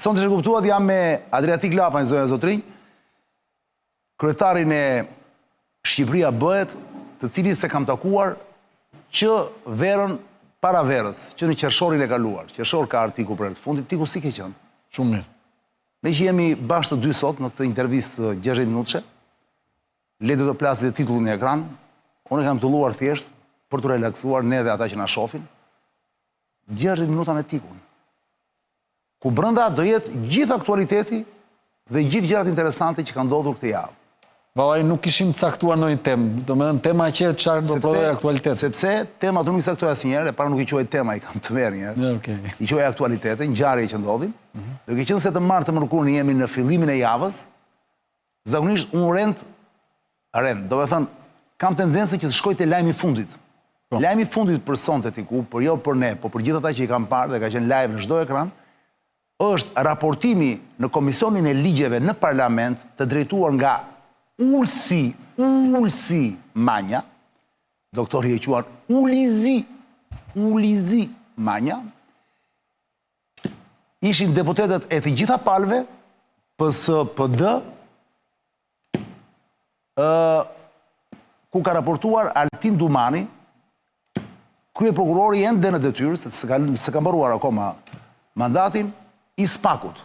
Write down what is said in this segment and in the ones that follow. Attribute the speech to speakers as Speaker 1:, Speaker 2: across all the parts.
Speaker 1: Son të shkuptuat jam me Adriatik Lapajnë, zonja Zotrinj, kryetarin e Shqipëria bëhet, të cilin se kam takuar që verën para verës, që në qershorin e kaluar. Qershor ka artiku për e të fundit, ti ku si ke qënë?
Speaker 2: Shumë mirë.
Speaker 1: Me që jemi bashkë të dy sot në këtë intervistë 60 minutëshe, letë të plasit e titullin e ekran, unë e kam të luar thjesht për të relaksuar ne dhe ata që na shofin, 60 minuta me tikun. Ku brenda do jetë gjithë aktualiteti dhe gjithë gjërat interesante që kanë ndodhur këtë javë.
Speaker 2: Valaj, nuk ishim caktuar ndonjë temë, do me dhënë tema që çfarë do prodhoj aktualitet.
Speaker 1: Sepse tema do nuk i caktuar asnjëherë, para nuk i quaj tema, i kam të merr një herë. I quaj aktualitete, ngjarje që ndodhin. Do ke qenë se të martë të mërkurën jemi në fillimin e javës, zakonisht unë rend, do me thënë, kam tendencën që të shkoj te lajmi i fundit. Lajmi i fundit për sonte tiku, për jo për ne, po për gjithë ata që i kam parë dhe ka qenë live në çdo ekran, është raportimi në Komisionin e Ligjeve në Parlament të drejtuar nga Ulsi Manja, doktori e quar Ulizi Manja, ishin deputetet e të gjitha palve, PSD, ku ka raportuar Altin Dumani, krye prokurori ende në detyrë, se ka mbaruar akoma mandatin, i Spakut.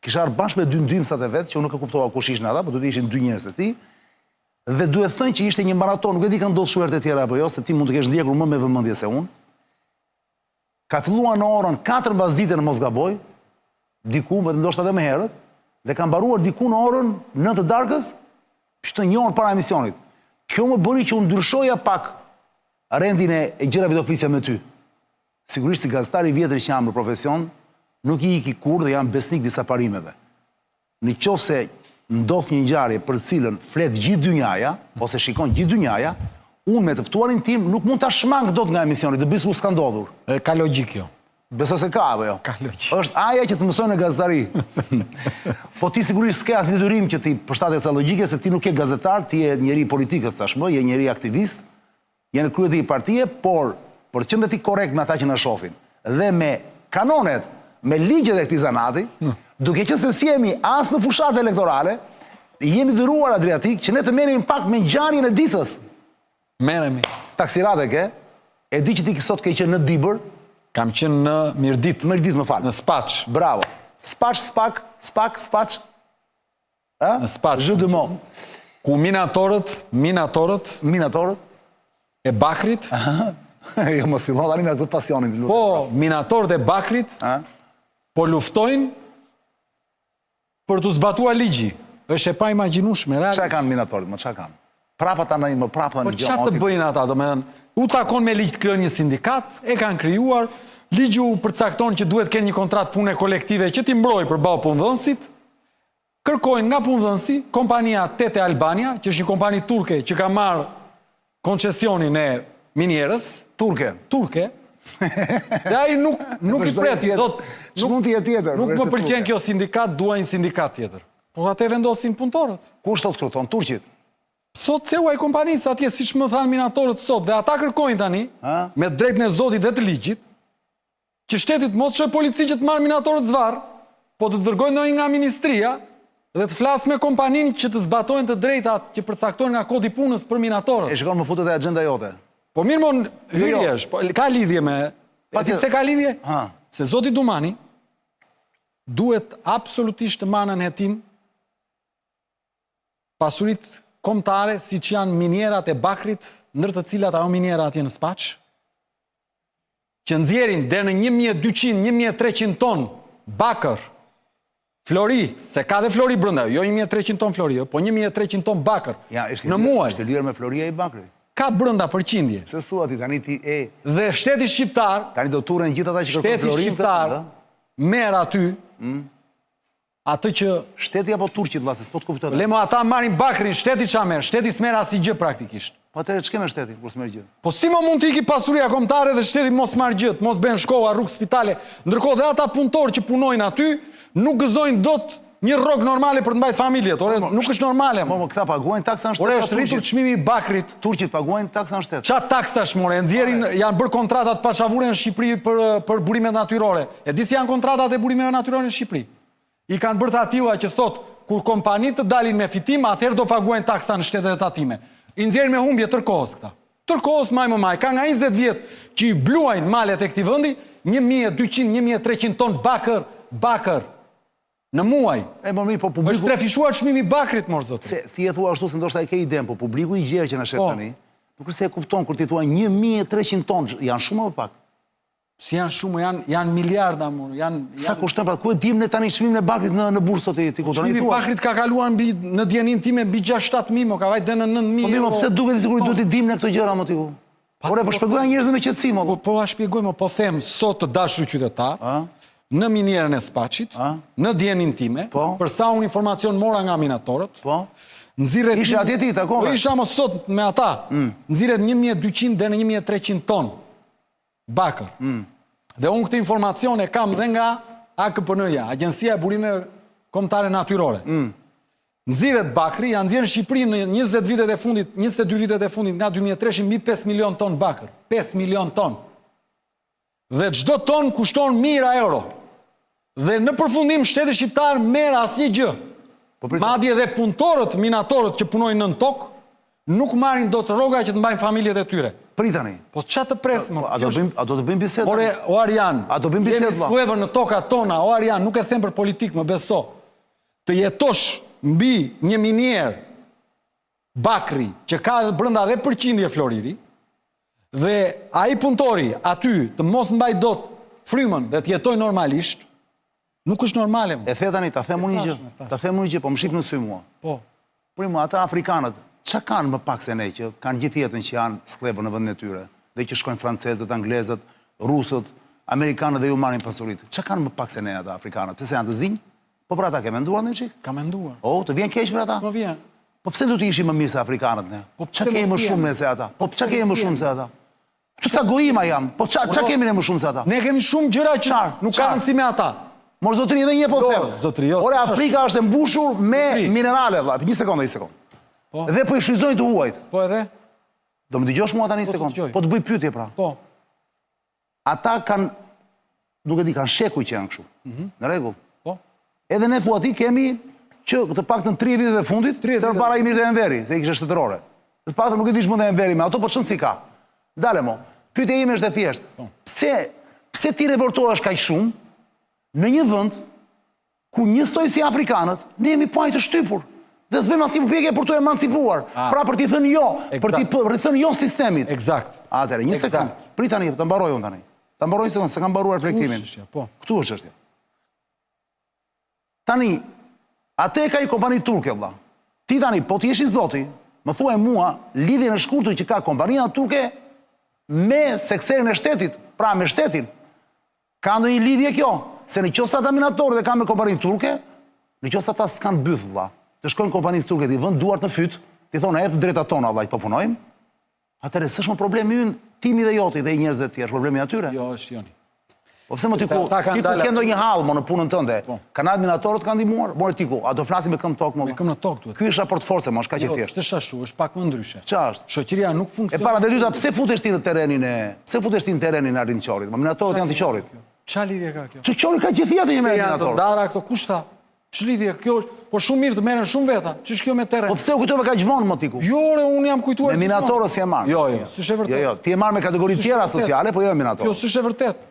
Speaker 1: Kishar bashkë me dy ndymësat e vetë, që unë nuk e kuptova kush ishin ata, po do të ishin dy njerëz të tij, dhe duhet thënë që ishte një maraton, nuk e di kanë ndodhur shuart e tjera apo jo, se ti mund të kesh ndjekur më me vëmendje se unë. Ka filluar në orën 4 mbasdite në mos gaboj, diku, më ndoshta edhe më herët, dhe ka mbaruar diku në orën 9 të darkës, që një orë para emisionit. Kjo më bëri që unë ndryshoja pak rendin e gjërave të flisja me ty. Sigurisht si gazetari i vjetër që jam në profesion, nuk i iki kur dhe jam besnik disa parimeve. Në qoftë se ndodh një ngjarje për cilën flet gjithë dynjaja, ose shikon gjithë dynjaja, unë me të ftuarin tim nuk mund ta shmang dot nga emisioni, të bëj sikur s'ka ndodhur.
Speaker 2: Ka logjik jo.
Speaker 1: Beso se ka apo jo?
Speaker 2: Ka logjik.
Speaker 1: Është aja që të mësojnë në gazetari. Po ti sigurisht s'ke asnjë detyrim që ti përshtatet sa logjike, se ti nuk je gazetar, ti je njeri politikës tashmë, je njeri aktivist, je në krye të një partie, por për të qenë ti korrekt me ata që na shohin dhe me kanonet, me ligjet e këtij zanati, duke qenë se si jemi as në fushat elektorale, jemi dëruar Adriatik që ne të merrem pak me ngjarjen e ditës.
Speaker 2: Merremi.
Speaker 1: Taksirate ke? E di që ti sot ke qenë në Dibër.
Speaker 2: Kam qenë në Mirdit.
Speaker 1: Mirdit, më fal.
Speaker 2: Në Spaç.
Speaker 1: Bravo. Spaç.
Speaker 2: Në Spaç.
Speaker 1: Jeu de mots.
Speaker 2: Ku minatorët e Bakrit.
Speaker 1: Jo, mos fillon tani me këtë pasionin të lutem.
Speaker 2: Po, minatorët e Bakrit po luftojnë për të zbatuar ligji. Është e pa imagjinueshme.
Speaker 1: Çfarë kanë minatorët, çfarë kanë? Prapa tani më prapa
Speaker 2: në gjë. Po çfarë të bëjnë ata, domethënë, u takon me ligj të krijojnë një sindikat, e kanë krijuar, ligji u përcakton që duhet të kenë një kontratë pune kolektive që t'i mbrojë përballë punëdhënësit. Kërkojnë nga punëdhënësi kompania Tete Albania, që është një kompani turke që ka marrë koncesionin e minierës turke. Dhe ai nuk i pret, thotë, nuk më pëlqen kjo sindikat, dua një sindikat tjetër. Po atë vendosin punëtorët.
Speaker 1: Kush thotë këto, turqit?
Speaker 2: Sot seu ai kompanisë atje, siç më thanë minatorët sot, dhe ata kërkojnë tani, me drejtën e Zotit dhe të ligjit, që shtetit mos çojë polici që të marrë minatorët zvarr, po të dërgojnë ndonjë nga ministria dhe të flasë me kompaninë që të zbatojnë të drejtat që përcaktojnë nga kodi punës për minatorët.
Speaker 1: E shikon më futet e agenda jote.
Speaker 2: Po mirë mon, hyrje është, ka lidhje me... Se ka lidhje? Se Zoti Dumani duhet absolutisht të marrë në hetim pasurit kombëtare si që janë minierat e Bakrit, ndër të cilat ajo miniera atje në Spaç, që nxjerrin deri në 1200-1300 ton bakër, flori, se ka dhe flori brenda, jo 1300 ton flori, po 1300 ton bakër në muaj.
Speaker 1: Është lyer me floria i Bakrit.
Speaker 2: Ka brenda përqindje.
Speaker 1: Se thua ti tani ti e.
Speaker 2: Dhe shteti shqiptar,
Speaker 1: tani do turren gjithë ata që kërkojnë florin.
Speaker 2: Shteti shqiptar merr aty atë që
Speaker 1: shteti apo turqit vllazë, s'po të kuptoj.
Speaker 2: Lemo ata marrin Bakrin, shteti çfarë merr? Shteti s'merr asnjë gjë praktikisht.
Speaker 1: Po atëherë ç'ke me shteti kur s'merr gjë?
Speaker 2: Po si më mund të iki pasuria kombëtare dhe shteti mos marr gjë, mos bën shkolla, rrugë, spitale, ndërkohë dhe ata punëtorë që punojnë aty nuk gëzojnë dot një rrogë normale për të mbajtur familjet. Ore, nuk është normale.
Speaker 1: Po këta paguajnë taksa në shtet.
Speaker 2: Ore, është rritur çmimi i Bakrit.
Speaker 1: Turqit paguajnë taksa në shtet.
Speaker 2: Çfarë taksash more? Nxjerrin, janë bërë kontratat pa çavure në Shqipëri për burimet natyrore. E di si janë kontratat e burimeve natyrore në Shqipëri? I kanë bërë ativa që thot, kur kompanit të dalin me fitim, atëherë do paguajnë taksa në shtetet e tatime. I nxjerrin me humbje tërkohës këta. Tërkohës maj më maj. Ka nga 20 vjetë që i bluajnë malet e këtij vendi, 1200-1300 ton bakër në muaj.
Speaker 1: Po publiku...
Speaker 2: është prefishuar çmimi i bakrit, mor zotri.
Speaker 1: Si e thua ashtu se ndoshta e ke iden, po publiku i gjerë që na shef tani, nuk se e kupton kur ti thua 1300 ton, janë shumë apo pak?
Speaker 2: Si janë shumë, janë miliarda, mor.
Speaker 1: Sa kushton pra, ku e dim ne tani çmimin e bakrit në bursë ti kupton?
Speaker 2: Çmimi i bakrit ka kaluar në djenin time mbi 6-7.000, ka vajtë dhe në 9.000
Speaker 1: euro. Po pse duket sikur duhet i dim ne këto gjëra më ti ku? Ore, po shpjegoja njerëzve me qetësim, apo?
Speaker 2: Po shpjegoj, po them sot të dashur qytetar, në minierën e Spaçit, në djenin time, për sa unë informacion mora nga minatorët,
Speaker 1: ishe atje ti, takome?
Speaker 2: Po isha më sot me ata, nxirret 1200 dhe në 1300 ton bakër. Dhe unë këtë informacione kam dhe nga AKPN-ja, Agjencia e Burimeve Kombëtare Natyrore. Nxirret bakri, janë nxjerrë në Shqipëri në 22 vitet e fundit nga 2003 mbi 5 milion ton bakër. 5 milion ton. Dhe çdo ton kushton 1000 euro. Dhe në përfundim shteti shqiptar merr asnjë gjë. Madje edhe punëtorët, minatorët që punojnë nën tokë, nuk marrin dot rroga që të mbajnë familjet e tyre.
Speaker 1: Pritani.
Speaker 2: Po ç'a të pres më?
Speaker 1: A do të bëjmë bisedë?
Speaker 2: Ore, o Arjan,
Speaker 1: a do bëjmë bisedë?
Speaker 2: Jemi skuever në tokat tona, o Arjan, nuk e them për politikë, më beso. Të jetosh mbi një minier bakri që ka brenda dhe përqindje floriri, dhe ai punëtori aty të mos mbaj dot frymën dhe të jetoj normalisht, nuk është normale.
Speaker 1: E the tani, ta them unë një gjë, po më shik në sy mua.
Speaker 2: Po.
Speaker 1: Primo, ata afrikanët, çka kanë më pak se ne që kanë gjithë jetën që janë sklepër në vendin e tyre, dhe që shkojnë francezët, anglezët, rusët, amerikanët dhe ju marrin pasuritë. Çka kanë më pak se ne ata afrikanët? Pse janë të zinj? Po për ata ke menduar në çik?
Speaker 2: Ka menduar.
Speaker 1: O, të vjen keq për ata?
Speaker 2: Po vjen.
Speaker 1: Po pse do të ishim më mirë se afrikanët ne? Po çka kemi më shumë ne se ata? Po çka kemi më shumë se ata? Çka gojima jam? Po çka kemi ne më shumë se ata?
Speaker 2: Ne kemi shumë gjëra që nuk kanë si me ata.
Speaker 1: Mor zotri edhe një po them.
Speaker 2: Zotri, jo.
Speaker 1: Ore, Afrika është e mbushur me minerale, vlla. Një sekondë. Dhe po i shfryzojnë të huajt.
Speaker 2: Po edhe?
Speaker 1: Do më dëgjosh mua tani një sekondë? Po të bëj pyetje pra.
Speaker 2: Po.
Speaker 1: Ata kanë, nuk e di, kanë shekuj që janë kështu. Në rregull.
Speaker 2: Po.
Speaker 1: Edhe ne thua ti kemi që të paktën 3 vitet e fundit, përpara i mirë të Enveri, se i kishte shtetërore. Të paktën nuk e di ç'mund të Enveri me ato, po çon si ka. Dale mo. Pyetja ime është e thjeshtë. Pse ti revoltohesh kaq shumë në një vend ku njësoj si afrikanët, ne jemi pajtë të shtypur. Dhe s'bëjmë asnjë përpjekje për të emancipuar. Pra për t'i thënë jo, për t'i thënë jo sistemit.
Speaker 2: Eksakt.
Speaker 1: Atëherë, një sekondë. Prit tani, ta mbaroj unë tani. Ta mbaroj një sekondë, se kam mbaruar reflektimin. Këtu është çështja. Tani, atë ka i kompani turke, vlla. Ti tani, po ti jesh i zoti, më thuaj mua lidhjen e shkurtër që ka kompania turke me sekserin e shtetit, pra me shtetin. Ka ndonjë lidhje kjo? Se në qoftë ata minatorët e kanë me kompaninë turke, në qoftë ata s'kan byth, vlla. Të shkojnë kompanisë turke, t'i vënë duart në fyt, t'i thonë, jep drejtat tona, vlla, po punojmë. Atëherë s'është më problemi ynë, timi dhe joti dhe i njerëzve të tjerë, problemi atyre.
Speaker 2: Jo, është joni.
Speaker 1: Po pse më ti ku ke ndonjë hall më në punën tënde? Kanë minatorët kanë ndihmuar? More ti ku? A do flasim me këmbë tokë më?
Speaker 2: Me këmbë në tokë duhet.
Speaker 1: Ky është raport force, më është kaq e thjeshtë.
Speaker 2: Jo, është ashtu, është pak më ndryshe.
Speaker 1: Ç'është?
Speaker 2: Shoqëria nuk funksionon.
Speaker 1: E para dhe dyta, pse futesh ti në terrenin e Arrinçorit? Minatorët janë të Qorit.
Speaker 2: Ç'a lidhje ka kjo?
Speaker 1: Të Qori ka gjithë që merr minatorë.
Speaker 2: Janë dara këto kushta. Ç'lidhje kjo është? Po shumë mirë të merren shumë veta. Ç'është kjo me terren?
Speaker 1: Po pse u kujtove kaq vonë më ti ku?
Speaker 2: Jo, unë jam kujtuar.
Speaker 1: Me minatorë si e marr.
Speaker 2: Jo, s'është e vërtetë.
Speaker 1: Jo, ti e marr me kategori tjera sociale, po jo me minatorë.
Speaker 2: Jo, s'është e vërtetë.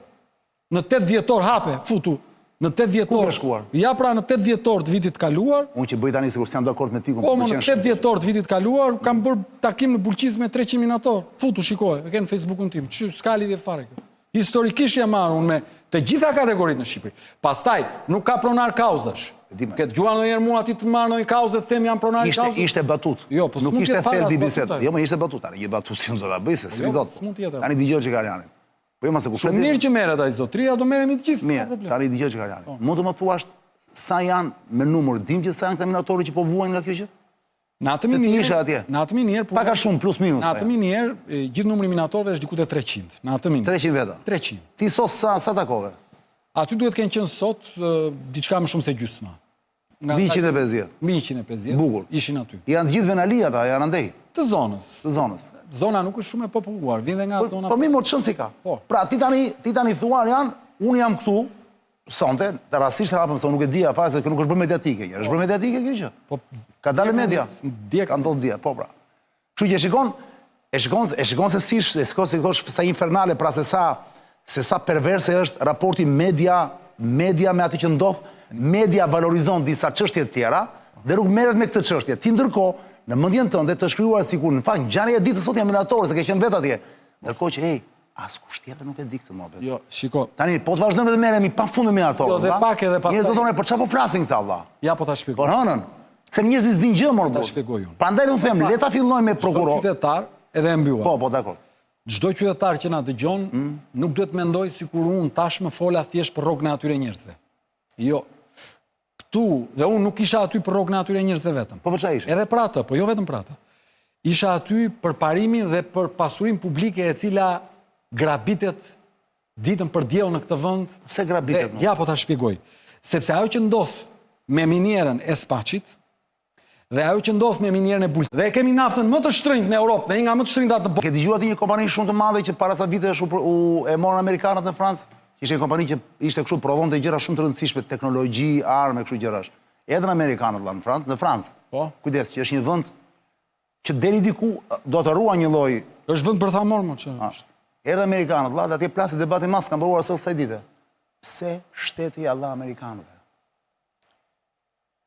Speaker 2: Në 8 dhjetor hape, futu. Në 8 dhjetor.
Speaker 1: Ku ke shkuar?
Speaker 2: Ja, pra në 8 dhjetor të vitit kaluar.
Speaker 1: Unë që bëj tani sikur s'jam dakord me ti ku.
Speaker 2: Po, në 8 dhjetor të vitit kaluar kam bërë takim në Bulqiz me 300 minator. Futu, shikoj, e ke në Facebookun tim. S'ka lidhje fare kjo. Historikisht jam marrë unë me të gjitha kategoritë në Shqipëri. Pastaj, nuk ka pronar kauzash. Këtë gjua ndonjëherë mua ti të marrë ndonjë kauzë të them janë pronar kauzë.
Speaker 1: Ishte batut.
Speaker 2: Jo, po
Speaker 1: nuk ishte fel di bisedë. Jo, më ishte batut. Tani një batut si unë do ta bëj se si dot. Tani dëgjoj Çikarianin. Po jo më se ku flet.
Speaker 2: Shumë mirë që merret ai zotria, do merremi të gjithë.
Speaker 1: Mirë, tani dëgjoj Çikarianin. Mund të më thuash sa janë me numër, dim që sa janë këta minatorë që po vuajnë nga kjo gjë?
Speaker 2: Në atë minier,
Speaker 1: pak a shumë plus minus.
Speaker 2: Në atë minier, gjithë numri minatorëve është diku te 300. Në atë minier.
Speaker 1: 300 veta.
Speaker 2: 300.
Speaker 1: Ti sot sa takove?
Speaker 2: Aty duhet kenë qenë sot diçka më shumë se gjysma.
Speaker 1: 150.
Speaker 2: 150.
Speaker 1: Bukur.
Speaker 2: Ishin aty.
Speaker 1: Janë gjithë venali ata, janë andej.
Speaker 2: Të zonës.
Speaker 1: Të zonës.
Speaker 2: Zona nuk është shumë e populluar, vjen nga zona.
Speaker 1: Po mi më çon si ka. Pra ti tani thuar janë, unë jam këtu, sonte, të rastisht hapëm, se nuk e dija fare se nuk është bërë mediatike. Është bërë mediatike kjo që?
Speaker 2: Po,
Speaker 1: Ka dalë media.
Speaker 2: Djek.
Speaker 1: Ka ndodhë dje, po pra. Kështu që e shikon se si sa infernale, pra se sa perverse është raporti media me atë që ndodh, media valorizon disa çështje të tjera dhe nuk merret me këtë çështje. Ti ndërkohë, në mendjen tënde të shkruar sikur në fakt ngjarja e ditës sot jam minator, se ke qenë vet atje. Ndërkohë që askush tjetër nuk e di këtë mohabet.
Speaker 2: Jo, shiko.
Speaker 1: Tani po të vazhdojmë të merremi pafund me minator.
Speaker 2: Jo, dhe pak edhe pastaj.
Speaker 1: Njerëzit thonë, për çfarë po flasin këta valla?
Speaker 2: Ja po ta shpjegoj.
Speaker 1: Po hënën. Se njerëzit s'din gjë më
Speaker 2: Ta shpjegoj unë.
Speaker 1: Prandaj unë them, le ta fillojmë me prokuror.
Speaker 2: Qytetar edhe e mbylla.
Speaker 1: Po, dakor.
Speaker 2: Çdo qytetar që na dëgjon nuk duhet mendoj sikur unë tashmë fola thjesht për rrogën e atyre njerëzve. Jo. Këtu dhe unë nuk isha aty për rrogën e atyre njerëzve vetëm.
Speaker 1: Po për çfarë ishe?
Speaker 2: Edhe për atë, po jo vetëm për atë. Isha aty për parimin dhe për pasurinë publike e cila grabitet ditën për diell në këtë vend.
Speaker 1: Pse grabitet?
Speaker 2: Ja po ta shpjegoj. Sepse ajo që ndodh me minierën e Spaçit dhe ajo që ndodh me minierën e Bulqit. Dhe e kemi naftën më të shtrenjtë në Europë, dhe një nga më të shtrenjta në botë.
Speaker 1: Ke dëgjuar ti një kompani shumë të madhe që para sa vitesh e morën amerikanët në Francë? Ishte një kompani që ishte kështu prodhonte gjëra shumë të rëndësishme, teknologji, armë, kështu gjërash. Edhe në amerikanët në Francë.
Speaker 2: Po.
Speaker 1: Kujdes, që është një vend që deri diku do të ruaj një lloj.
Speaker 2: Është vend bërthamor më që.
Speaker 1: Edhe amerikanët, valla, atje plasi debati mas kanë bëruar sot kësaj dite. Pse shteti Allah amerikanëve?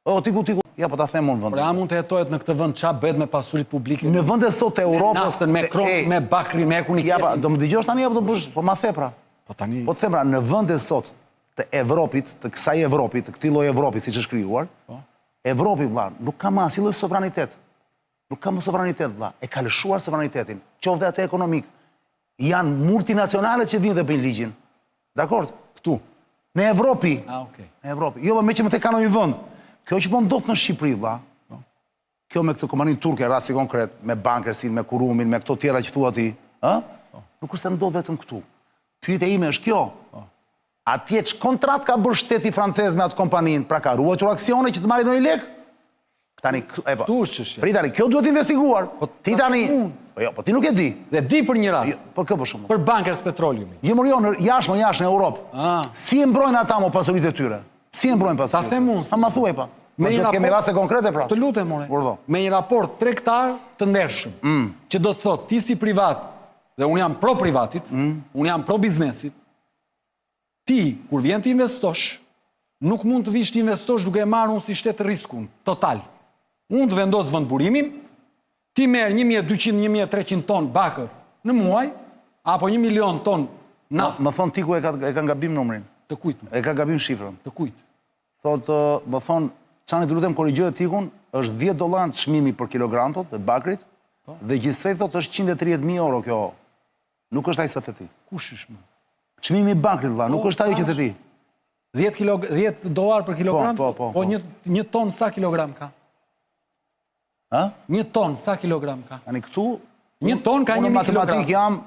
Speaker 1: O, tiku, ja po ta them unë vend.
Speaker 2: Por ja mund të jetohet në këtë vend ç'a bëhet me pasuritë publike.
Speaker 1: Në vende sot të Europës,
Speaker 2: naftën, me krom, me bakri, me ekun i
Speaker 1: ja, do më dëgjosh tani apo do bësh, po ma the pra.
Speaker 2: Po tani.
Speaker 1: Po të them pra, në vende sot të Evropit, të kësaj Evropit, të këtij lloji Evropi siç është krijuar, Evropi vëlla, nuk ka më asnjë lloj sovranitet. Nuk ka më sovranitet vëlla, e ka lëshuar sovranitetin, qoftë atë ekonomik. Janë multinacionale që vinë dhe bëjnë ligjin. Dakor?
Speaker 2: Këtu.
Speaker 1: Në Evropi.
Speaker 2: Okej.
Speaker 1: Në Evropi. Jo, me që më të kanë një vend. Kjo që po ndodh në Shqipëri, vëlla. Kjo me këtë kompaninë turke, rasti konkret, me Bankersin, me Kurumin, me këto tjera që thua ti, ë? Nuk është se ndodh vetëm këtu. Pyetja ime është kjo. Atje ç'kontrat ka bërë shteti francez me atë kompaninë? Pra ka ruajtur aksione që të marrë ndonjë lek? Tani, po.
Speaker 2: Tu është çështja.
Speaker 1: Prit tani, kjo duhet investiguar. Ti tani, po ti nuk e di.
Speaker 2: Dhe di për një rast.
Speaker 1: Po kë për shkakun.
Speaker 2: Për Bankers Petroleumi.
Speaker 1: Jo, jashtë në Europë. Si e mbrojnë ata më pasuritë e tyre? Si e mbrojnë pasuritë?
Speaker 2: Ta them unë.
Speaker 1: Sa ma thuaj pa. Me një kemi raste konkrete pra.
Speaker 2: Të lutem more. Me një raport tregtar të ndershëm, që do të thotë ti si privat, dhe unë jam pro privatit, unë jam pro biznesit. Ti kur vjen të investosh, nuk mund të vish të investosh duke marrë unë si shtet riskun total. Unë të vendos vendburimin, ti merr 1200-1300 ton bakër në muaj, apo 1 milion ton naftë.
Speaker 1: Më thon ti ku e ka gabim numrin.
Speaker 2: Të kujt?
Speaker 1: E ka gabim shifrën.
Speaker 2: Të kujt?
Speaker 1: Thotë, më thon, çani të lutem korrigjohet tikun, është $10 çmimi për kilogram të bakrit, dhe gjithsej thotë është 130.000 euro kjo. Nuk është ai sa të ti.
Speaker 2: Kush është më?
Speaker 1: Çmimi i bakrit vëlla, nuk është ajo që të ti.
Speaker 2: $10 për kilogram?
Speaker 1: Po,
Speaker 2: një ton sa kilogram ka?
Speaker 1: Ha?
Speaker 2: Një ton sa kilogram ka?
Speaker 1: Tani këtu,
Speaker 2: një ton ka 1.000 kilogram.
Speaker 1: Matematik jam.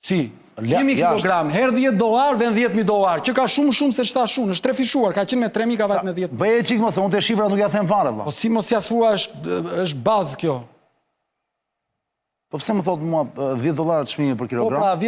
Speaker 2: Si? 1.000 kilogram, herë $10, vend $10, që ka shumë se ç'ta shumë, është trefishuar, ka qenë me 3.000 ka vajt me 10.
Speaker 1: Bëje çik mos, unë te shifra nuk ja them fare vëlla.
Speaker 2: Po si mos ja thua është bazë kjo.
Speaker 1: Po pse më thot mua $10 çmimi për
Speaker 2: Po
Speaker 1: kilogram?
Speaker 2: pra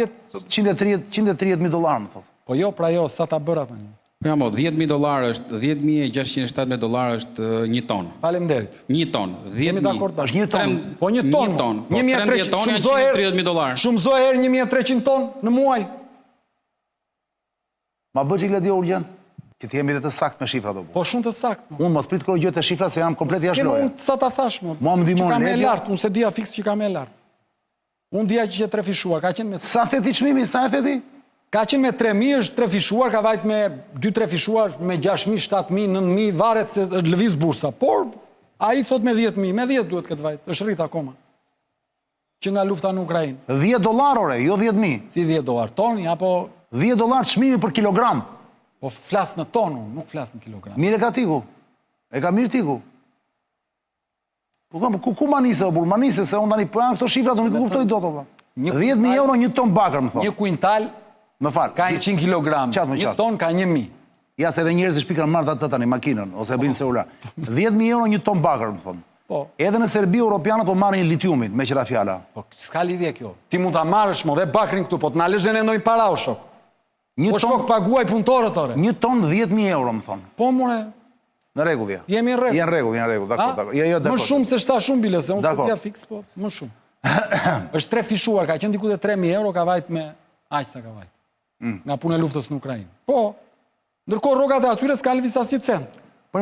Speaker 1: 130.000 dollar më thot.
Speaker 2: Po jo, pra jo, sa ta bëra tani.
Speaker 3: Po jam, $10.000 është, $10.617 është një ton.
Speaker 2: Faleminderit.
Speaker 3: Një ton,
Speaker 2: Jemi dakord.
Speaker 1: Është një ton.
Speaker 2: Po një ton.
Speaker 3: 13 ton janë $130.000.
Speaker 2: Shumëzoj herë 1.300 ton në muaj.
Speaker 1: Ma bë çik ledi urgjent. Që të jemi dhe të sakt me shifra do bu.
Speaker 2: Po shumë të saktë.
Speaker 1: Unë mos prit korrigjoj të shifra se jam komplet jashtë
Speaker 2: Kemë
Speaker 1: loje.
Speaker 2: unë sa ta thash më.
Speaker 1: Mua më ndihmon
Speaker 2: që ka me
Speaker 1: Ledi.
Speaker 2: lartë, unë se dia fiks që ka me lartë. Unë dia që trefishuar, ka qenë me
Speaker 1: Sa theti çmimi, sa e theti?
Speaker 2: Ka qenë me 3.000, është trefishuar, ka vajt me 2 trefishuar, me 6.000, 7.000, 9.000, varet se është lëviz bursa. Por, a i thot me 10.000, me 10 duhet këtë vajt, është rrit akoma. Që nga lufta në Ukrajinë.
Speaker 1: $10 ore, jo 10.000.
Speaker 2: Si $10 toni, apo...
Speaker 1: $10 çmimi për kilogram.
Speaker 2: Po flas në tonu, nuk flas në kilogram.
Speaker 1: Mirë e ka tiku. E ka mirë tiku. Po ku ma nise, o burë? Ma nise, se unë tani po janë këto shifrat, unë nuk kuptoj do të vëlla. 10.000 euro një ton bakër, më thonë.
Speaker 2: Një kuintal
Speaker 1: Më falë.
Speaker 2: ka 100 kilogram, një ton ka 1.000.
Speaker 1: Ja, se edhe njerëz shpikan marrë atë tani makinën, ose bëjnë celular. 10.000 euro një ton bakër, më thonë.
Speaker 2: Po.
Speaker 1: Edhe në Serbi, Europianët po marrin litiumin, me qëra fjala.
Speaker 2: Po, s'ka lidhje kjo. Ti mund ta marrësh mo dhe bakrin këtu, po të na lësh dhe në ndonjë para o shok. Po shkok paguaj punëtorët, ore.
Speaker 1: 1 ton 10.000 euro, më thonë.
Speaker 2: Po, more.
Speaker 1: Në rregull, ja.
Speaker 2: Jemi në rregull.
Speaker 1: Janë rregull, dakor.
Speaker 2: Më shumë se shta shumë bile, se unë të pja fix, po, më shumë. është 3 fishuar, ka qenë diku dhe 3.000 euro, ka vajt me aq sa ka vajt. Nga punë e luftës në Ukrainë. Po, ndërkohë rrogat e atyre s'ka lëviz asnjë cent.
Speaker 1: Po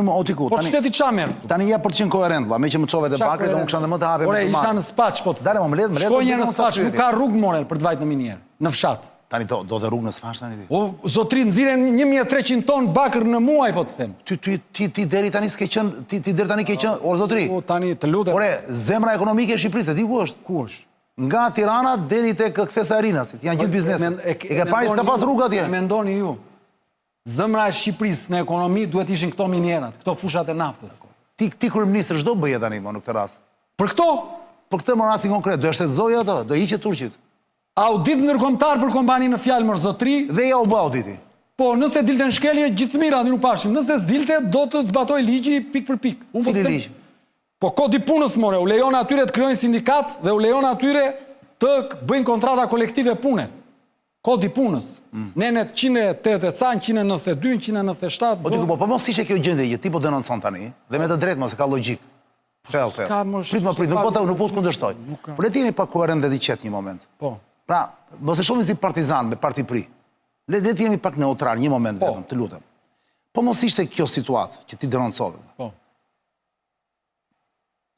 Speaker 2: qyteti ç'a merr?
Speaker 1: Tani ja për të qenë koherent, valla, me që më çove te bakri, do unë kisha më të hapë.
Speaker 2: Ore, isha në Spaç, po.
Speaker 1: Dale, më le.
Speaker 2: Shkoj një në Spaç, nuk ka rrugë more për të vajt në minier, në fshat.
Speaker 1: Tani do dhe rrugë në Spaç tani ti.
Speaker 2: O, zotri nxirren 1300 ton bakër në muaj, po të them.
Speaker 1: Ti deri tani s'ke qenë, ti deri tani ke qenë, o zotri.
Speaker 2: Po tani të lutem.
Speaker 1: Ore, zemra ekonomike e Shqipërisë, di ku është?
Speaker 2: Ku është?
Speaker 1: Nga Tirana deri tek kthesa Arinasit. Janë gjithë bizneset. E ke parë s'ka pas rrugë atje.
Speaker 2: Mendoni ju. Zemra e Shqipërisë në ekonomi duhet ishin këto minierat, këto fushat e naftës.
Speaker 1: Ti kryeministër çdo bëje tani në këtë rast.
Speaker 2: Për këto?
Speaker 1: Për këtë më rastin konkret, do shtetëzojë ato, do hiqet Turqit.
Speaker 2: Audit ndërkombëtar për kompani në fjalë mër zotri.
Speaker 1: Dhe ja u bë auditi.
Speaker 2: Po, nëse dilte në shkelje gjithë mira nuk pashim. Nëse s'dilte do të zbatoj ligji pik për pik.
Speaker 1: Cili ligj?
Speaker 2: Po kodi punës more, u lejon atyre të krijojnë sindikat dhe u lejon atyre të bëjnë kontrata kolektive pune. Kodi punës. Nenet 108 ca, 192, 197.
Speaker 1: Po mos ishte kjo gjendje që ti po denoncon tani, dhe me të drejtë mos e ka logjik. Prit, nuk po të kundërshtoj. Po le të jemi pak koherent dhe të qetë një moment.
Speaker 2: Po.
Speaker 1: Pra, mos e shohim si partizan me Parti Pri. Le të jemi pak neutral një moment vetëm, të lutem. Po mos ishte kjo situatë që ti denoncove. Po.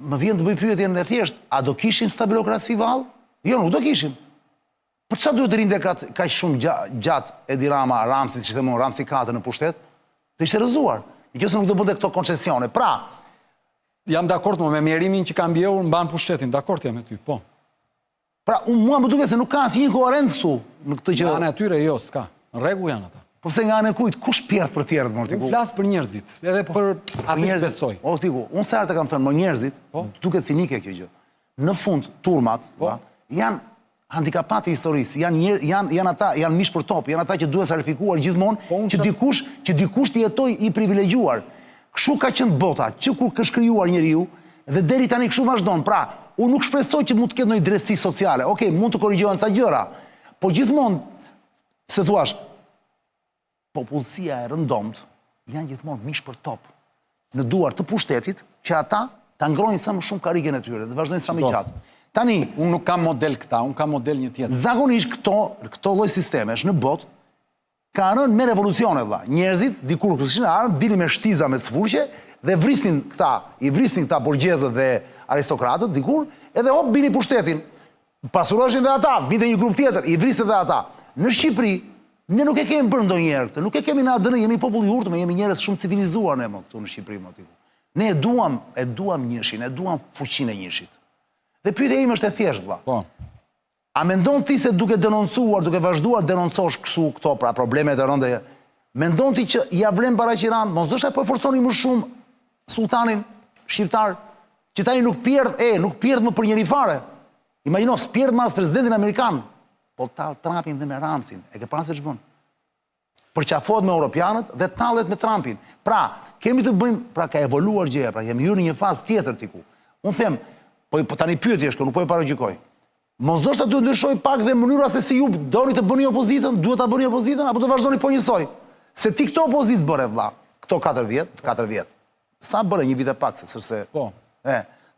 Speaker 1: Më vjen të bëj pyetjen e thjesht, a do kishim stabilokraci vallë? Jo, nuk do kishim. Për çfarë duhet të rinte kaq shumë gjatë Edi Rama, Ramsi, që themon Ramsi 4 në pushtet? Do ishte rrëzuar. Nëse nuk do bënte këto koncesione. Pra,
Speaker 2: jam dakord me mjerimin që ka mbjellur mban pushtetin, dakord jam me ty, po.
Speaker 1: Pra, mua më duket se nuk ka asnjë koherencë këtu në këtë që.
Speaker 2: Nga ana e tyre jo, s'ka. Në rregull janë ata.
Speaker 1: Po pse nga ana e kujt, kush pjerr për tjerët më tiku?
Speaker 2: Unë flas për njerëzit, edhe për atë që besoj.
Speaker 1: O tiku, unë sa herë të kam thënë, më njerëzit, duket cinike kjo gjë. Në fund turmat, janë handikapati historisë, janë ata, janë mish për top, janë ata që duhet sarifikuar gjithmonë që dikush të jetojë i privilegjuar. Kështu ka qenë bota, që kur ka shkrijuar njeriu dhe deri tani kështu vazhdon. Pra, unë nuk shpresoj që mund të ketë ndonjë drejtësi sociale. Okej, mund të korrigjohen ca gjëra, po gjithmonë se thua, popullsia e rëndomt janë gjithmonë mish për top në duar të pushtetit që ata ta ngrojnë sa më shumë karrigen e tyre dhe vazhdojnë sa më gjatë. Tani,
Speaker 2: unë nuk kam model këta, unë kam model një tjetër.
Speaker 1: Zakonisht këto lloj sistemesh në botë ka rënë me revolucione vëlla. Njerëzit dikur kishin ardhur, dilin me shtiza me sfurqe dhe vrisnin këta borgjezët dhe aristokratët dikur, edhe hop bini pushtetin. Pasuroshin dhe ata, vinte një grup tjetër, i vriste dhe ata. Në Shqipëri ne nuk e kemi bërë ndonjëherë këtë, nuk e kemi në ADN, jemi popull i urtëm, jemi njerëz shumë civilizuar ne këtu në Shqipëri më tiku. Ne e duam njëshin, e duam fuqinë e njëshit. Dhe pyetja ime është e thjeshtë vëlla.
Speaker 2: Po.
Speaker 1: A mendon ti se duke denoncuar, duke vazhduar denoncosh këtu këto pra problemet e rënda, mendon ti që ja vlen Baraqiran, mos dosha po forconi më shumë sultanin shqiptar, që tani nuk pierdh më për njëri fare. Imagjino, s'pierdh më as presidentin amerikan, po Trumpin dhe me Ramsin, e ke parë se ç'bën? Përqafohet me europianët dhe tallet me Trumpin. Pra, kemi të bëjmë, pra ka evoluar gjëja, pra jemi hyrë në një fazë tjetër tiku. Unë them, po tani pyetje është, nuk po e paragjykoj. Mos do shta duhet ndryshoj pak dhe mënyra se si ju doni të bëni opozitën, duhet ta bëni opozitën, apo të vazhdoni po njësoj. Se ti këto opozitë bëre vëlla, këto 4 vjet. Sa bëre një vit e pak, se
Speaker 2: po.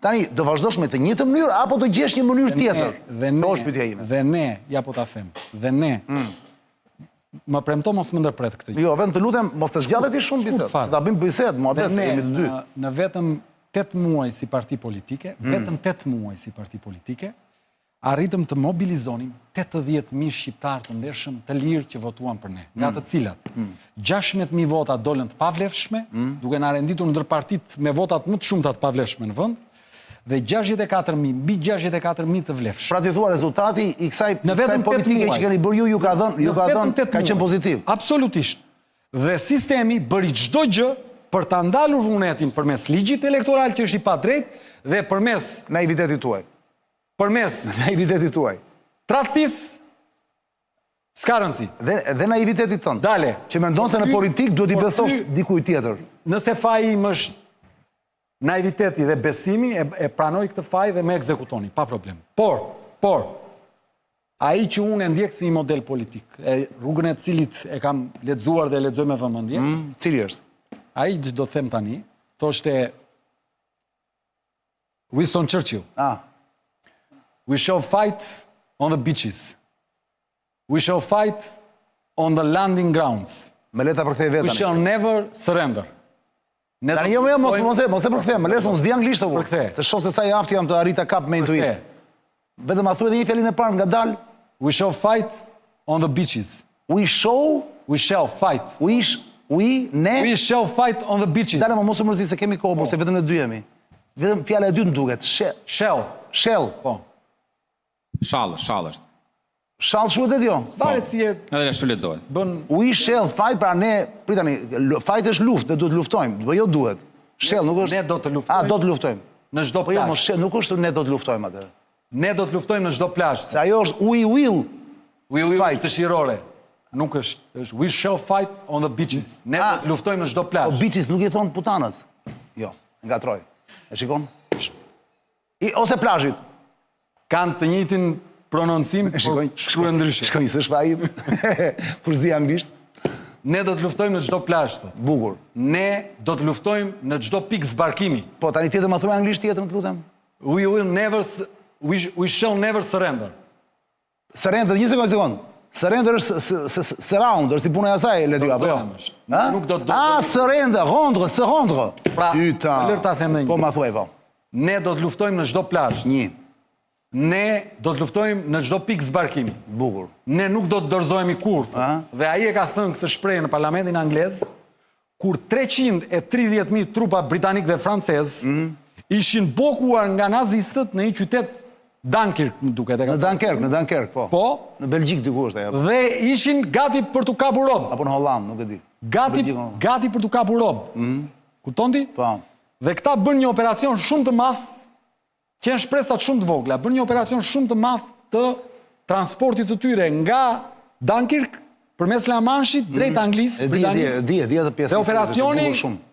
Speaker 1: Tani, do vazhdosh me të njëjtën mënyrë, apo do gjesh një mënyrë tjetër?
Speaker 2: Dhe ne, ja po ta them, dhe ne, më premto mos më ndërpret këtë gjë.
Speaker 1: Jo, vetëm të lutem, mos të zgjallet i shumë bisedë. Ta bëjmë bisedë, muhabet, se jemi të dy.
Speaker 2: Në vetëm 8 muaj si parti politike, vetëm 8 muaj si parti politike, arritëm të mobilizonim 80.000 shqiptarë të ndershëm të lirë që votuan për ne, nga të cilat 16.000 vota dolën të pavlefshme, duke na renditur ndër partitë me votat më të shumta të pavlefshme në vend, dhe 64.000, mbi 64.000 të vlefshme.
Speaker 1: Pra ti thua rezultati i kësaj politike që keni bërë ju ka dhënë ka qenë pozitiv.
Speaker 2: Absolutisht. Dhe sistemi bëri çdo gjë për ta ndalur vullnetin përmes ligjit elektoral që është i padrejtë dhe përmes
Speaker 1: naivitetit tuaj.
Speaker 2: Naivitetit tuaj. Tradhtis s'ka rëndësi.
Speaker 1: Dhe naivitetit tënd.
Speaker 2: Dale.
Speaker 1: Që mendon se në politik duhet i besosh dikujt tjetër.
Speaker 2: Nëse faji im është naiviteti dhe besimi, e pranoj këtë faj dhe me ekzekutoni, pa problem. Por, ai që unë e ndjek si një model politik, rrugën e cilit e kam lexuar dhe lexoj me vëmendje,
Speaker 1: Cili është?
Speaker 2: ai që do të them tani, thoshte Winston Churchill, we shall fight on the beaches. We shall fight on the landing grounds.
Speaker 1: Me leta përkthej
Speaker 2: We
Speaker 1: vetën.
Speaker 2: shall never surrender. Ne
Speaker 1: Tani jo, mos e përkthem, më lesë unë s'di anglisht apo.
Speaker 2: Përkthe.
Speaker 1: Të shoh se sa i aftë jam të arrita kap me intuit.
Speaker 2: Përkthe.
Speaker 1: Vetëm a thuaj edhe një fjalë e parë nga dal.
Speaker 2: We shall fight on the beaches.
Speaker 1: We
Speaker 2: shall fight.
Speaker 1: Ne.
Speaker 2: We shall fight on the beaches.
Speaker 1: Dalë më mos u mërzi se kemi kohë, se vetëm ne dy jemi. Vetëm fjala e dytë më duket. Shell.
Speaker 2: Po.
Speaker 3: Shall është.
Speaker 1: Shall shuhet edhe jo.
Speaker 2: Varet si e
Speaker 3: Edhe ashtu lexohet.
Speaker 2: bën
Speaker 1: We shall fight, pra ne, pritani, fight është luftë, ne duhet luftojmë, po jo duhet. Shell nuk është.
Speaker 2: ne do të luftojmë.
Speaker 1: Do të luftojmë.
Speaker 2: Në çdo
Speaker 1: Po jo, mos
Speaker 2: plazh.
Speaker 1: shell, nuk është ne do të luftojmë atë.
Speaker 2: Ne do të luftojmë në çdo plazh.
Speaker 1: Se ajo është we will.
Speaker 2: We will
Speaker 1: Fight.
Speaker 2: të shirore. Nuk është we shall fight on the beaches. Ne do të luftojmë në çdo
Speaker 1: Po
Speaker 2: plazh.
Speaker 1: beaches nuk i thon putanës. Jo, ngatroj. E shikon? Ose plazhit.
Speaker 2: Kanë të njëjtin prononcim, por
Speaker 1: Shikoj,
Speaker 2: shkruhen ndryshe.
Speaker 1: Shkoj se shfajim. Kur s'di anglisht.
Speaker 2: Ne do të luftojmë në çdo plazh. Thot.
Speaker 1: Bukur.
Speaker 2: Ne do të luftojmë në çdo pikë zbarkimi.
Speaker 1: Po tani tjetër më thuaj anglisht tjetër, më të lutem.
Speaker 2: We shall never surrender.
Speaker 1: Surrender, një sekond. Surrender është surround, është si puna e asaj, le dy apo jo.
Speaker 2: Nuk do të
Speaker 1: surrender, se rendre.
Speaker 2: Pra,
Speaker 1: Putain.
Speaker 2: lër ta them edhe një.
Speaker 1: Po ma thuaj po.
Speaker 2: Ne do të luftojmë në çdo plazh.
Speaker 1: Një.
Speaker 2: Ne do të luftojmë në çdo pikë zbarkimi.
Speaker 1: Bukur.
Speaker 2: Ne nuk do të dorëzohemi kurrë. Dhe ai e ka thënë këtë shprehje në parlamentin anglez, kur 330.000 trupa britanik dhe francez ishin blokuar nga nazistët në një qytet Dunkirk, më duket.
Speaker 1: Në Dunkirk, po.
Speaker 2: Po.
Speaker 1: Në Belgjik diku është ajo.
Speaker 2: Dhe ishin gati për t'u kapur rob.
Speaker 1: Apo në Holland, nuk e di.
Speaker 2: Gati për t'u kapur rob. Kupton ti?
Speaker 1: Po.
Speaker 2: Dhe këta bën një operacion shumë të madh, që janë shpresat shumë të vogla, bën një operacion shumë të madh të transportit të tyre nga Dunkirk përmes La Manche drejt Anglisë, Britanisë.
Speaker 1: Di atë pjesën.
Speaker 2: Dhe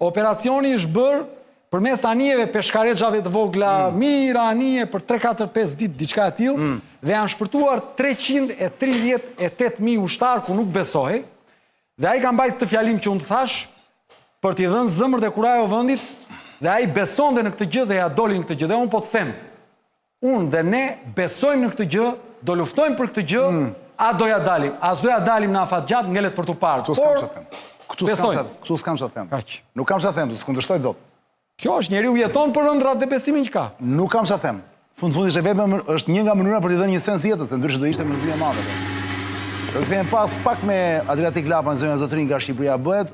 Speaker 2: operacioni është bërë përmes anijeve peshkaregjave të vogla, mira anije për 3-4-5 ditë, diçka e tillë, dhe janë shpërtuar 338.000 ushtarë ku nuk besohej. Dhe ai ka mbajtur të fjalim që unë të thash për t'i dhënë zëmër dhe kurajo vendit, dhe ai besonte në këtë gjë dhe ja doli në këtë gjë. Dhe unë po të them, unë dhe ne besojmë në këtë gjë, do luftojmë për këtë gjë, a do ja dalim, a do ja dalim në afat gjatë, ngelet për t'u parë.
Speaker 1: Këtu s'kam çfarë them. Nuk kam çfarë them, s'kundërshtoj dot.
Speaker 2: Kjo është, njeriu jeton për ëndrat dhe besimin që ka.
Speaker 1: Nuk kam çfarë them. Fundisht është një nga mënyra për t'i dhënë një sens jetës, se ndryshe do ishte mërzi e madhe. Do të kthehemi pas pak me Adriatik Lapa në zonën e Zotërin nga Shqipëria bëhet.